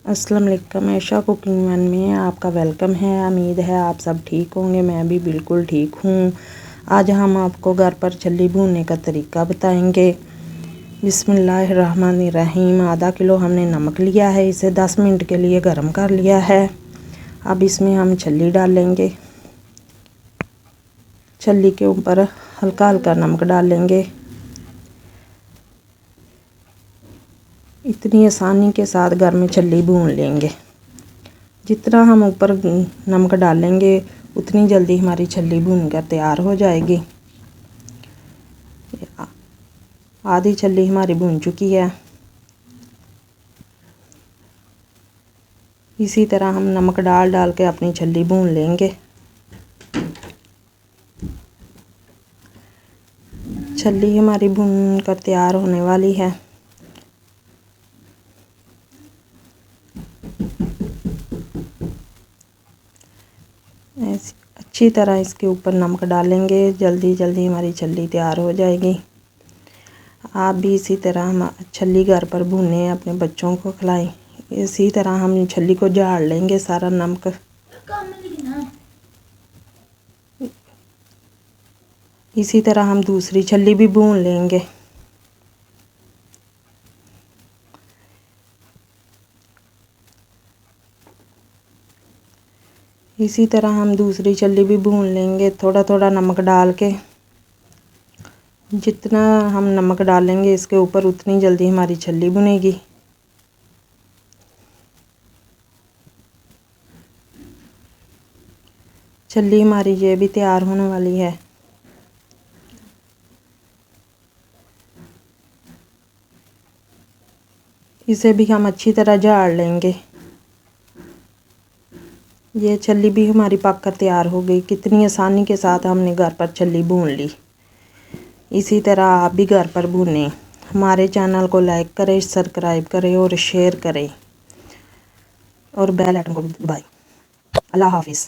अस्सलाम वालेकुम। ऐशा cooking one में आपका वेलकम है। उम्मीद है आप सब ठीक होंगे। मैं भी बिल्कुल ठीक हूँ। आज हम आपको घर पर छल्ली भूनने का तरीका बताएंगे। बिस्मिल्लाहिर्रहमानिर्रहीम। आधा किलो हमने नमक लिया है, इसे 10 मिनट के लिए गर्म कर लिया है। अब इसमें हम छल्ली डालेंगे। छल्ली के ऊपर हल्का हल्का नमक डालेंगे। इतनी आसानी के साथ घर में छल्ली भून लेंगे। जितना हम ऊपर नमक डालेंगे उतनी जल्दी हमारी छल्ली भून कर तैयार हो जाएगी। आधी छल्ली हमारी भून चुकी है। इसी तरह हम नमक डाल डाल के अपनी छल्ली भून लेंगे। छल्ली हमारी भून कर तैयार होने वाली है। अच्छी तरह इसके ऊपर नमक डालेंगे, जल्दी जल्दी हमारी छल्ली तैयार हो जाएगी। आप भी इसी तरह हम छल्ली घर पर भूनें, अपने बच्चों को खिलाएं। इसी तरह हम छल्ली को झाड़ लेंगे सारा नमक। इसी तरह हम दूसरी छल्ली भी भून लेंगे। इसी तरह हम दूसरी छल्ली भी भून लेंगे, थोड़ा थोड़ा नमक डाल के। जितना हम नमक डालेंगे इसके ऊपर उतनी जल्दी हमारी छल्ली भुनेगी। छल्ली हमारी ये भी तैयार होने वाली है। इसे भी हम अच्छी तरह झाड़ लेंगे। ये छल्ली भी हमारी पक कर तैयार हो गई। कितनी आसानी के साथ हमने घर पर छल्ली भून ली। इसी तरह आप भी घर पर भूनें। हमारे चैनल को लाइक करें, सब्सक्राइब करें और शेयर करें और बेल आइकन को दबाएं। अल्लाह हाफिज़।